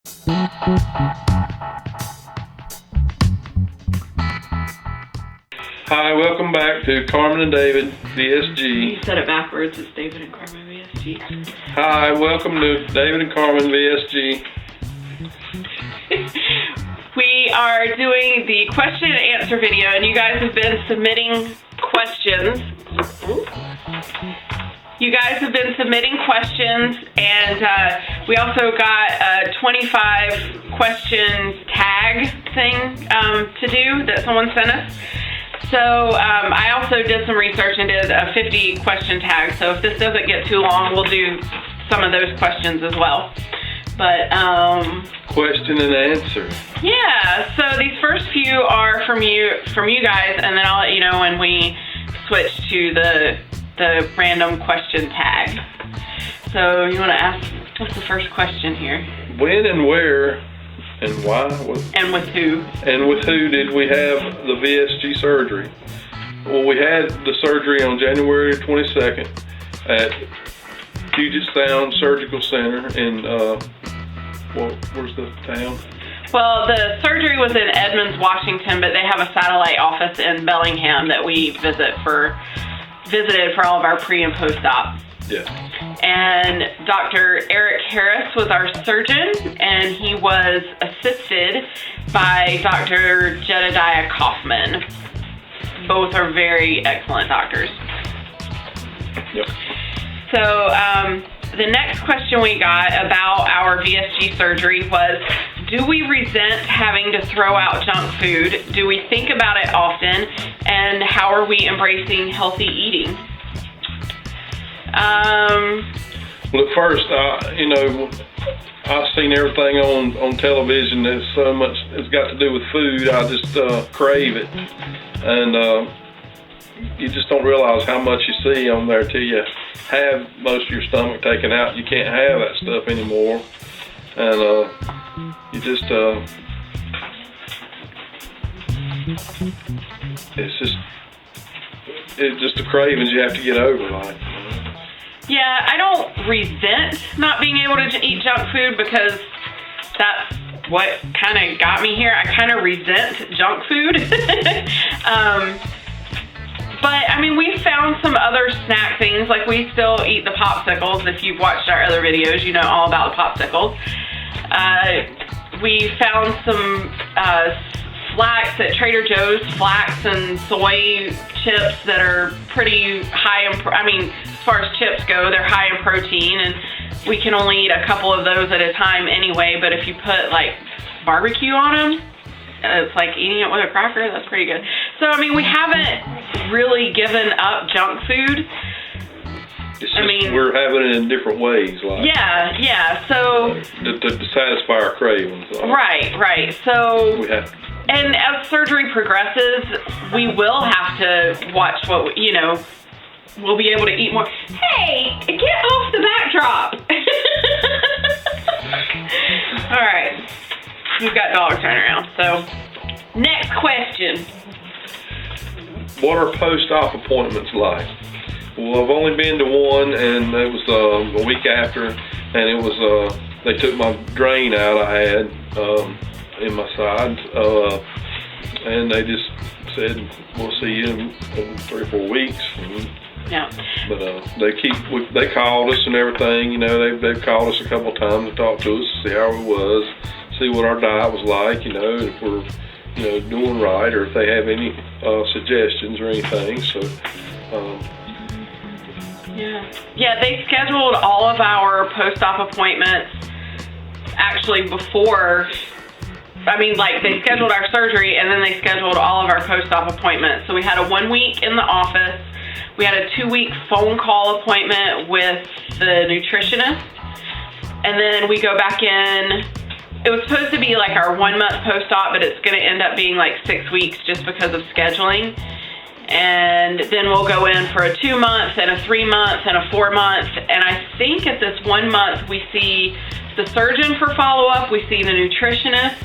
Hi, welcome back to Carmen and David VSG. You said it backwards. It's David and Carmen VSG. Hi, welcome to David and Carmen VSG. We are doing the question and answer video, and you guys have been submitting questions. And we also got a 25 question tag thing to do that someone sent us. So I also did some research and did a 50 question tag. So if this doesn't get too long, we'll do some of those questions as well. But question and answer. Yeah. So these first few are from you guys, and then I'll let you know when we switch to the random question tag. So you want to ask, what's the first question here? When and where and why? And with who? And with who did we have the VSG surgery? Well, we had the surgery on January 22nd at Puget Sound Surgical Center in, where's the town? Well, the surgery was in Edmonds, Washington, but they have a satellite office in Bellingham that we visited for all of our pre and post-op. Yeah. And Dr. Eric Harris was our surgeon, and he was assisted by Dr. Jedediah Kaufman. Both are very excellent doctors. Yep. So the next question we got about our VSG surgery was, do we resent having to throw out junk food? Do we think about it often? And how are we embracing healthy eating? Well, at first, I've seen everything on television that's so much, it's got to do with food. I just crave it. And you just don't realize how much you see on there till you have most of your stomach taken out. You can't have that stuff anymore. And you just, it's just the cravings you have to get over, like. Yeah, I don't resent not being able to eat junk food because that's what kind of got me here. I kind of resent junk food. But, I mean, we found some other snack things. Like, we still eat the popsicles. If you've watched our other videos, you know all about the popsicles. We found some flax at Trader Joe's, flax and soy chips that are pretty high in, as far as chips go, they're high in protein, and we can only eat a couple of those at a time anyway, but if you put like barbecue on them, it's like eating it with a cracker. That's pretty good. So, I mean, we haven't really given up junk food. It's just, we're having it in different ways, like. Yeah, so. To satisfy our cravings. Like. Right. So. We have. And as surgery progresses, we will have to watch what, we'll be able to eat more. Hey, get off the backdrop. All right. We've got dogs running around. So, next question. What are post-op appointments like? Well, I've only been to one, and it was a week after, and it was, they took my drain out I had in my side, and they just said, we'll see you in 3 or 4 weeks. Yeah. But they called us and everything, they've called us a couple of times to talk to us, see how it was, see what our diet was like, if we're, doing right, or if they have any suggestions or anything, so. Yeah, they scheduled all of our post-op appointments actually before, they scheduled our surgery and then they scheduled all of our post-op appointments. So we had a 1 week in the office, we had a 2-week phone call appointment with the nutritionist, and then we go back in. It was supposed to be like our 1 month post-op, but it's going to end up being like 6 weeks just because of scheduling. And then we'll go in for a 2 month and a 3 month and a 4 month. And I think at this 1 month, we see the surgeon for follow-up, we see the nutritionist,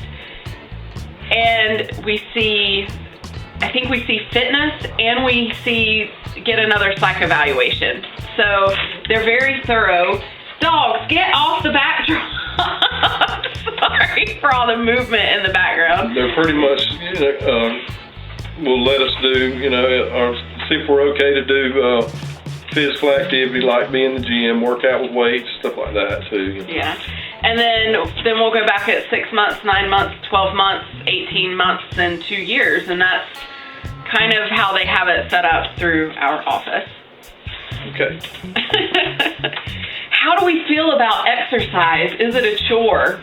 and we see fitness, and we get another psych evaluation. So they're very thorough. Dogs, get off the backdrop. for all the movement in the background. They're pretty much, will let us do, or see if we're okay to do physical activity like be in the gym, work out with weights, stuff like that too. Yeah. And then we'll go back at 6 months, 9 months, 12 months, 18 months, and 2 years. And that's kind of how they have it set up through our office. Okay. How do we feel about exercise? Is it a chore?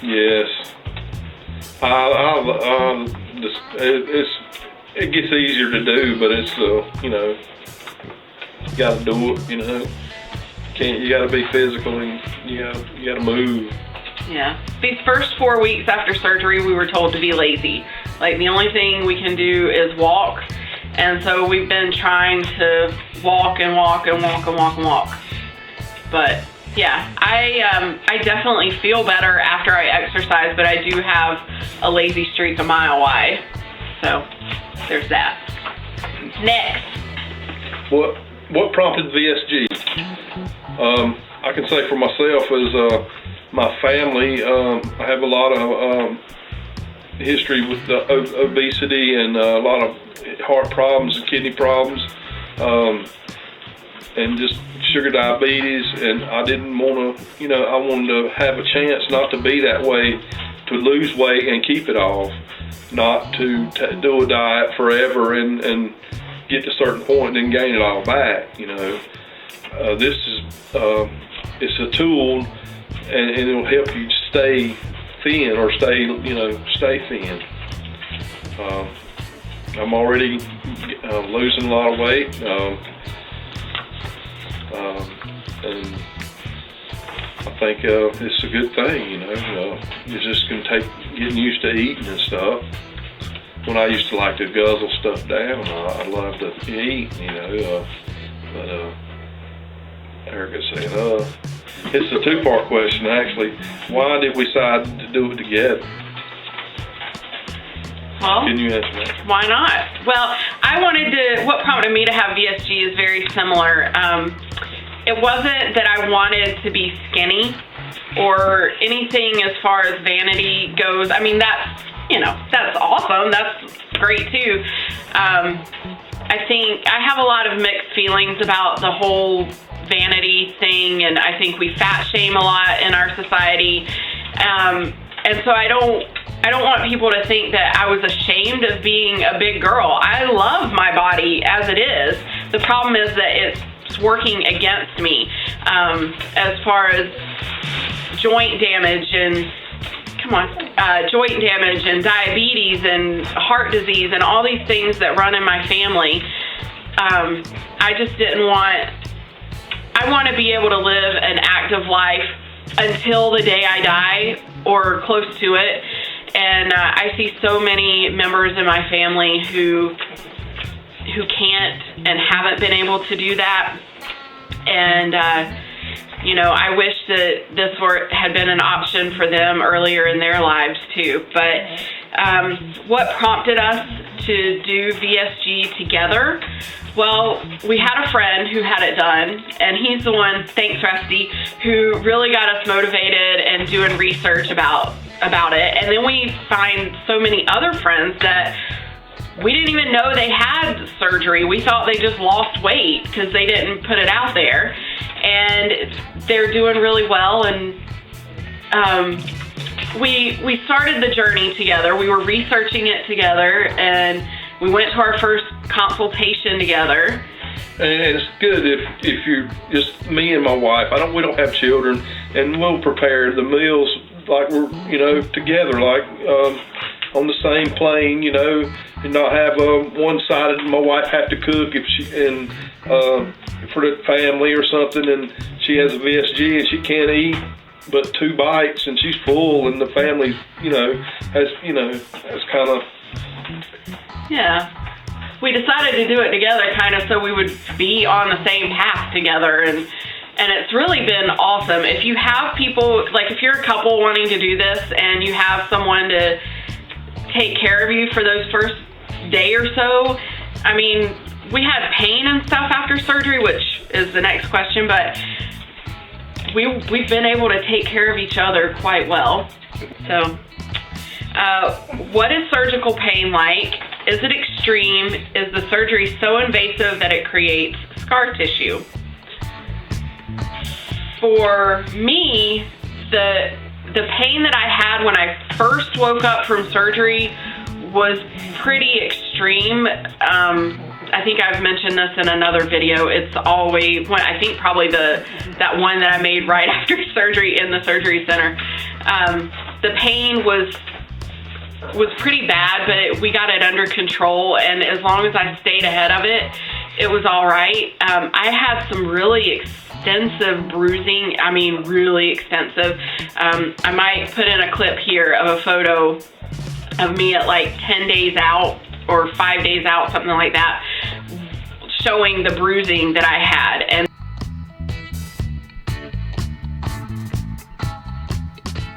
Yes. It gets easier to do, but it's, you got to do it, You got to be physical and you got to move. Yeah. These first 4 weeks after surgery, we were told to be lazy. Like, the only thing we can do is walk. And so we've been trying to walk and walk and walk and walk and walk. But yeah, I definitely feel better after I exercise, but I do have a lazy streak a mile wide. So there's that. Next. What prompted VSG? I can say for myself as my family, I have a lot of history with obesity and a lot of heart problems and kidney problems, and just sugar diabetes, and I didn't want to, I wanted to have a chance not to be that way, to lose weight and keep it off, not to do a diet forever and get to a certain point and then gain it all back. This is it's a tool, and it'll help you stay thin or stay thin. I'm already losing a lot of weight, and I think it's a good thing. It's just gonna take getting used to eating and stuff. When I used to like to guzzle stuff down, I love to eat, but Erica said, it's a two-part question actually. Why did we decide to do it together? Well, can you answer that? Why not? Well, what prompted me to have VSG is very similar. It wasn't that I wanted to be skinny or anything as far as vanity goes. I mean, that's awesome. That's great too. I think I have a lot of mixed feelings about the whole vanity thing, and I think we fat shame a lot in our society. And so I don't want people to think that I was ashamed of being a big girl. I love my body as it is. The problem is that it's working against me as far as joint damage and diabetes and heart disease and all these things that run in my family. I just didn't want. I want to be able to live an active life until the day I die or close to it. And I see so many members in my family who can't and haven't been able to do that. And, I wish that this had been an option for them earlier in their lives too. But what prompted us to do VSG together? Well, we had a friend who had it done, and he's the one, thanks Rusty, who really got us motivated and doing research about it. And then we find so many other friends that we didn't even know they had surgery. We thought they just lost weight because they didn't put it out there. And they're doing really well. And we started the journey together. We were researching it together, and we went to our first consultation together. And it's good if you're just me and my wife. We don't have children, and we'll prepare the meals like we're together, like on the same plane, and not have one-sided. My wife have to cook for the family or something, and she has a VSG and she can't eat but 2 bites and she's full, and the family has kind of. Yeah. We decided to do it together kind of so we would be on the same path together, and it's really been awesome. If you have people, like if you're a couple wanting to do this and you have someone to take care of you for those first day or so, I mean, we had pain and stuff after surgery, which is the next question, but we've been able to take care of each other quite well. So, what is surgical pain like? Is it extreme? Is the surgery so invasive that it creates scar tissue? For me, the pain that I had when I first woke up from surgery was pretty extreme. I think I've mentioned this in another video. It's always, I think probably that one that I made right after surgery in the surgery center. The pain was pretty bad, but we got it under control, and as long as I stayed ahead of it, it was all right. I had some really extensive bruising. I mean, really extensive. I might put in a clip here of a photo of me at like 10 days out or 5 days out, something like that, showing the bruising that I had. And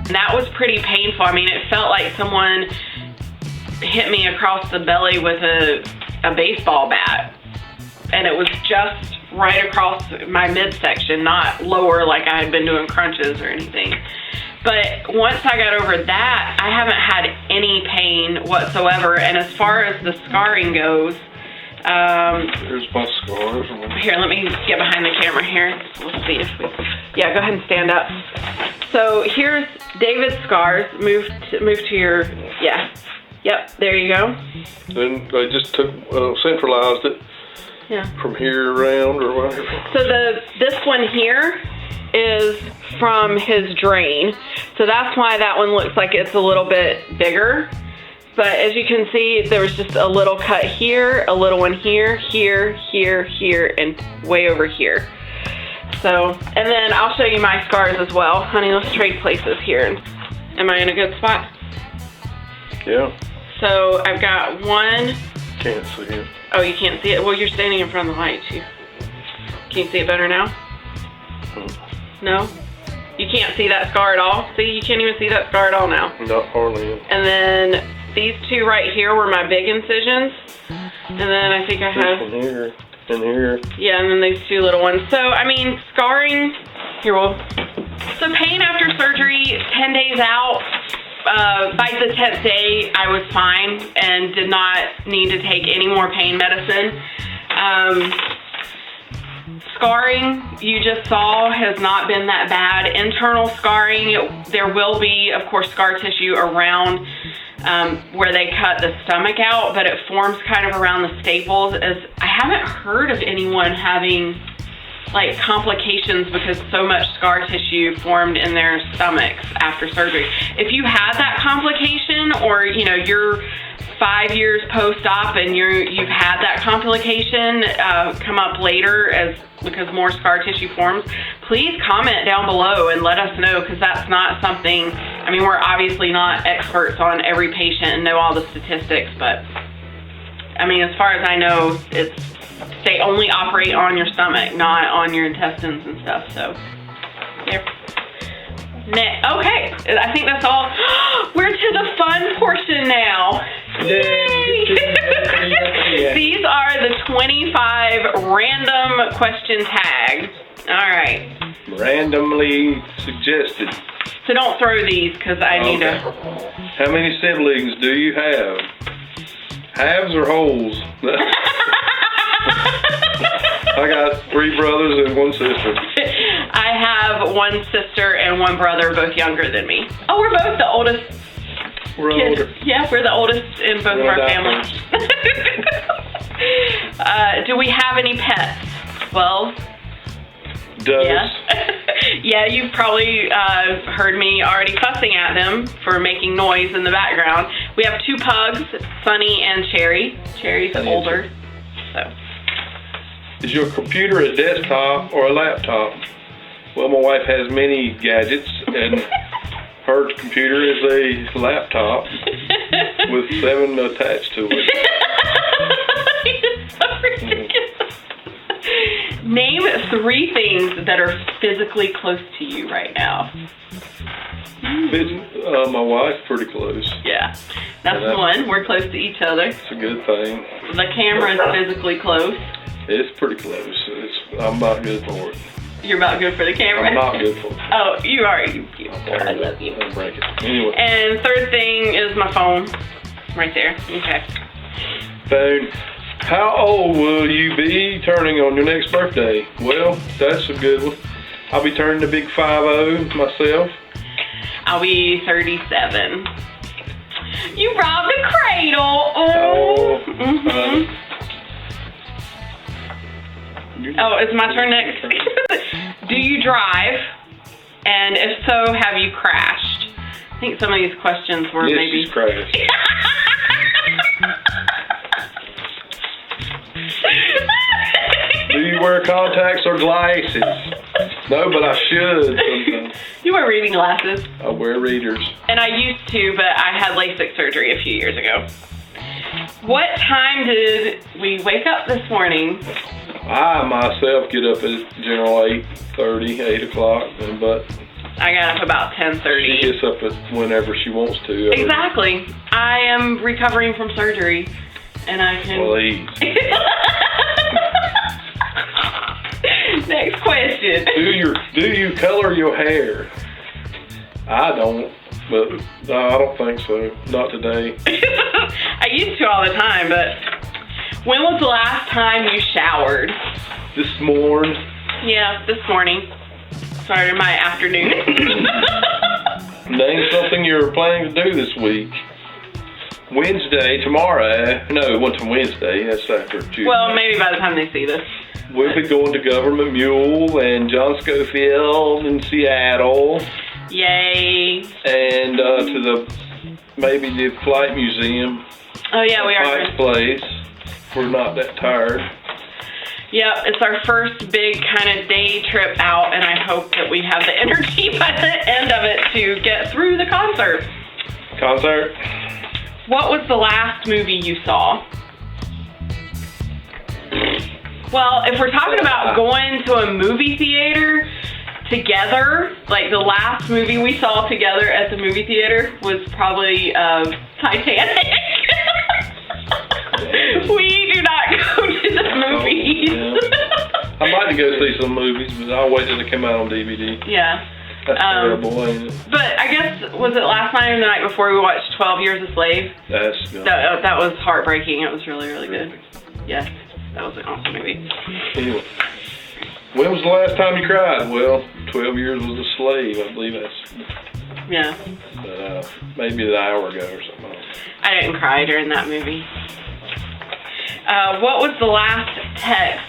that was pretty painful. I mean, it felt like someone hit me across the belly with a baseball bat. And it was just right across my midsection, not lower like I had been doing crunches or anything. But once I got over that, I haven't had any pain whatsoever. And as far as the scarring goes, here's my scars. Here, let me get behind the camera here. We'll see if we... Yeah, go ahead and stand up. So here's David's scars. Move to your... Yeah. Yep, there you go. Then they just took centralized it. Yeah. From here around or whatever. So this one here is from his drain. So that's why that one looks like it's a little bit bigger. But as you can see, there was just a little cut here, a little one here, here, here, here, and way over here. So, and then I'll show you my scars as well. Honey, let's trade places here. Am I in a good spot? Yeah. So I've got one. Can't see it. Oh, you can't see it? Well, you're standing in front of the light too. Can you see it better now? No? You can't see that scar at all? See, you can't even see that scar at all now. Not hardly. And then these two right here were my big incisions. And then I think I have... This one here and here. Yeah, and then these two little ones. So, I mean, scarring... Here, So pain after surgery, 10 days out. By the 10th day, I was fine and did not need to take any more pain medicine. Scarring, you just saw, has not been that bad. Internal scarring, there will be, of course, scar tissue around where they cut the stomach out, but it forms kind of around the staples. I haven't heard of anyone having like complications because so much scar tissue formed in their stomachs after surgery. If you had that complication, or you know you're 5 years post-op and you've had that complication come up later because more scar tissue forms, please comment down below and let us know, because that's not something, I mean, we're obviously not experts on every patient and know all the statistics, but I mean, as far as I know, they only operate on your stomach, not on your intestines and stuff. So, there. Okay, I think that's all. We're to the fun portion now. Yay! These are the 25 random question tags. All right. Randomly suggested. So don't throw these because I need to. How many siblings do you have? Halves or wholes? I got 3 brothers and 1 sister. I have 1 sister and 1 brother, both younger than me. Oh, we're both the oldest. We're kids. older. Yeah, we're the oldest in both of our families. Do we have any pets? Well, Does. yeah. Yeah, you've probably heard me already fussing at them for making noise in the background. We have 2 pugs, Sunny and Cherry. Cherry's older. So. Is your computer a desktop or a laptop? Well, my wife has many gadgets, and her computer is a laptop with 7 attached to it. It's so ridiculous. Name 3 things that are physically close to you right now. My wife's pretty close. Yeah, that's one. We're close to each other. It's a good thing. The camera is physically close. It's pretty close. I'm not good for it. You're about good for the camera. I'm not good for it. Oh, you are. You I love you. I'll break it. Anyway. And third thing is my phone. Right there. Okay. Phone. How old will you be turning on your next birthday? Well, that's a good one. I'll be turning the big 50 myself. I'll be 37. You robbed the cradle. Oh. Oh, it's my turn next. Do you drive? And if so, have you crashed? I think some of these questions were maybe... She's crashed. Do you wear contacts or glasses? No, but I should. You wear reading glasses. I wear readers. And I used to, but I had LASIK surgery a few years ago. What time did we wake up this morning? I myself get up at general 8:30, 8 o'clock, but I got up about 10:30. She gets up at whenever she wants to. Exactly. I am recovering from surgery, and I can... Please. Next question. Do you color your hair? I don't, but no, I don't think so. Not today. I used to all the time, but when was the last time you showered? This morning. Yeah, this morning. Sorry, my afternoon. Name something you're planning to do this week. Wednesday, tomorrow. No, it wasn't Wednesday. That's after Tuesday. Well, maybe by the time they see this. We'll be going to Government Mule and John Schofield in Seattle. Yay. And to maybe the Flight Museum. Oh, yeah, we are. Flight's place. We're not that tired. Yep, it's our first big kind of day trip out, and I hope that we have the energy by the end of it to get through the concert. Concert? What was the last movie you saw? Well, if we're talking about going to a movie theater together, like the last movie we saw together at the movie theater was probably Titanic. We do not go to the movies. Yeah. I might go see some movies, but I'll wait till they come out on DVD. Yeah. That's terrible, ain't it? But I guess, was it last night or the night before we watched 12 Years a Slave? That's good. That was heartbreaking. It was really, really good. Yes, that was an awesome movie. Anyway, when was the last time you cried? Well, 12 Years was a Slave. I believe that's... Yeah. But maybe an hour ago or something. I didn't cry during that movie. What was the last text?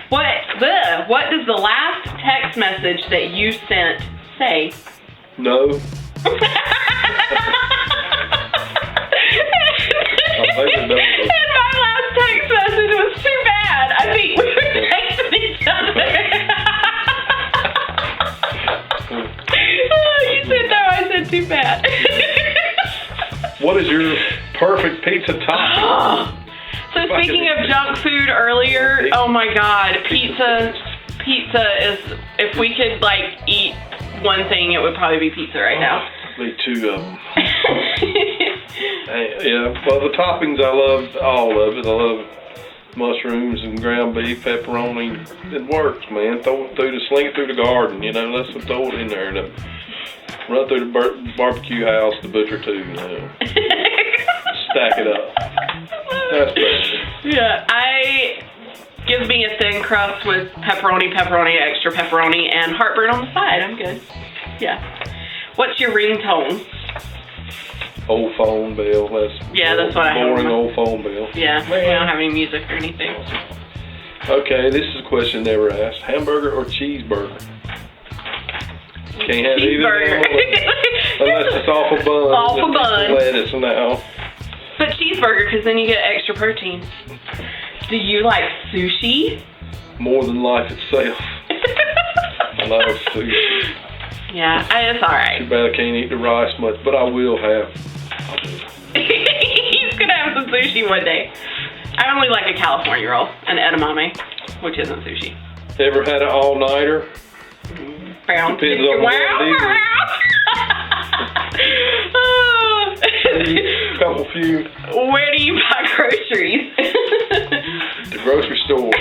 What does the last text message that you sent say? No. I think it does. And my last text message was too bad. I think we were texting each other. You said no, I said too bad. What is your perfect pizza topping? So speaking of junk food earlier, oh my god, pizza is, if we could like eat one thing, it would probably be pizza right now. Me two of them. Yeah, well the toppings I love all of it. I love mushrooms and ground beef, pepperoni. It works, man. Sling it through the garden, you know, let's throw it in there and run through the barbecue house, the butcher too, you know. Stack it up. That's better. Yeah, gives me a thin crust with pepperoni, extra pepperoni, and heartburn on the side. I'm good. Yeah. What's your ringtone? Old phone bell. That's what I have. Boring old phone bell. Yeah, we don't have any music or anything. Okay, this is a question never asked. Hamburger or cheeseburger? Can't have either. Unless it's off a bun. Off a bun. Lettuce now. But cheeseburger, because then you get extra protein. Do you like sushi? More than life itself. I love sushi. Yeah, it's alright. Too bad I can't eat the rice much, but I will have. He's gonna have some sushi one day. I only like a California roll, an edamame, which isn't sushi. Ever had an all-nighter? Brown. Depends on couple few. Where do you buy groceries? The grocery store.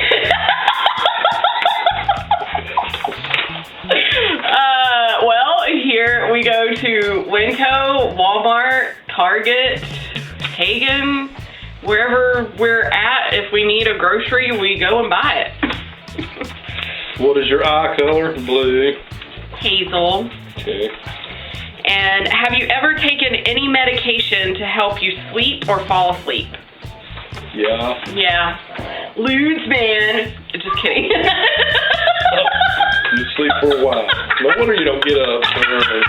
to Winco, Walmart, Target, Hagen, wherever we're at. If we need a grocery, we go and buy it. What is your eye color? Blue. Hazel. Okay. And have you ever taken any medication to help you sleep or fall asleep? Yeah. Yeah. Ludes, man. Just kidding. You sleep for a while. No wonder you don't get up so early.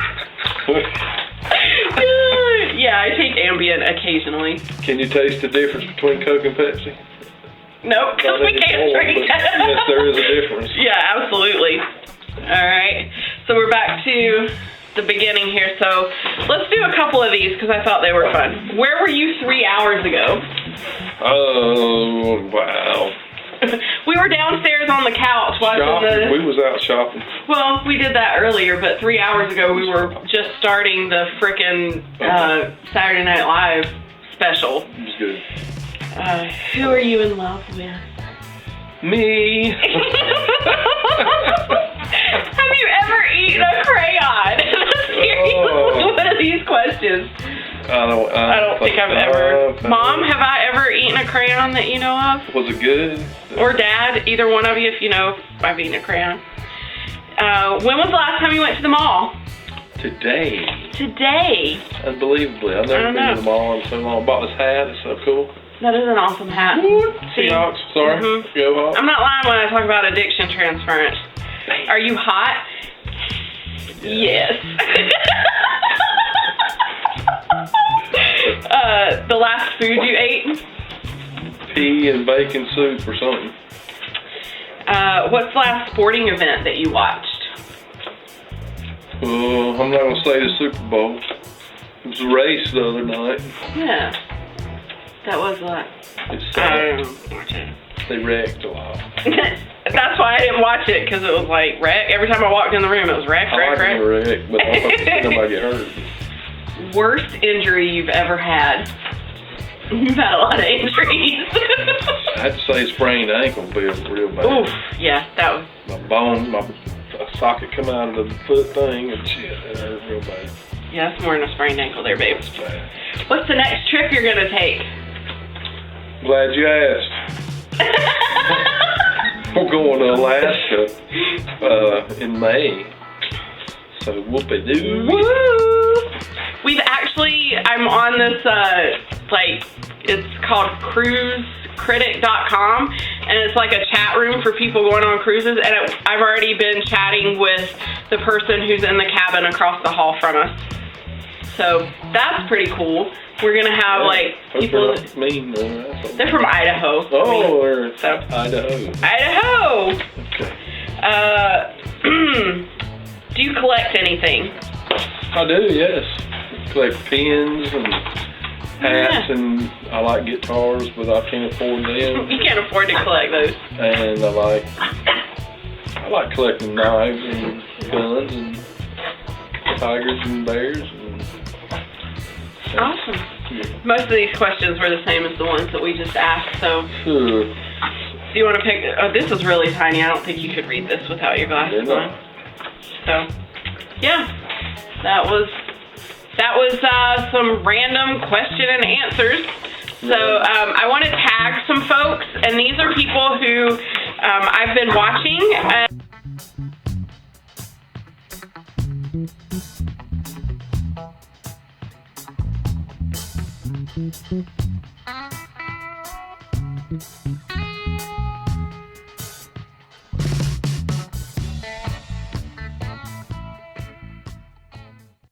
Yeah, I take Ambien occasionally. Can you taste the difference between Coke and Pepsi? Nope, because we can't drink. Yes, there is a difference. Yeah, absolutely. All right, so we're back to the beginning here. So let's do a couple of these because I thought they were fun. Where were you 3 hours ago? Oh, wow. We were downstairs on the couch watching We was out shopping. Well, we did that earlier, but 3 hours ago we were just starting the frickin' Saturday Night Live special. It was good. Who are you in love with? Me. Have you ever eaten a crayon? Seriously, one of these questions. I don't think I've ever. Mom, have I ever eaten a crayon that you know of? Was it good? Or Dad, either one of you, if you know I've eaten a crayon. When was the last time you went to the mall? Today. Today? Unbelievably. I've never been to the mall in so long. I bought this hat. It's so cool. That is an awesome hat. Seahawks. Sorry. Mm-hmm. Go Hawks. I'm not lying when I talk about addiction transference. Are you hot? Yes. The last food you ate? Pea and bacon soup or something. What's the last sporting event that you watched? I'm not going to say the Super Bowl. It was a race the other night. Yeah. That was what? They wrecked a lot. That's why I didn't watch it, because it was like wreck. Every time I walked in the room, it was wreck. I like wreck, but I don't think nobody get hurt. Worst injury you've ever had? You've had a lot of injuries. I had to say sprained ankle would be real bad. Oof, yeah, that was... My socket come out of the foot thing and shit, it hurt real bad. Yeah, that's more than a sprained ankle there, babe. It's bad. What's the next trip you're going to take? Glad you asked. We're going to Alaska in May. So whoopie-doo. Woo! We've actually, I'm on this, it's called cruisecritic.com, and it's like a chat room for people going on cruises, and I've already been chatting with the person who's in the cabin across the hall from us. So that's pretty cool. We're going to have, people... They're from Idaho. Oh, they're Idaho. Idaho! Okay. Do you collect anything? I do, yes. Collect pins and hats, and I like guitars, but I can't afford them. You can't afford to collect those. And I like collecting knives and guns and tigers and bears. Awesome. Yeah. Most of these questions were the same as the ones that we just asked, so... Sure. Do you want to pick... Oh, this is really tiny. I don't think you could read this without your glasses on. So, yeah. That was some random question and answers. So, I want to tag some folks, and these are people who I've been watching.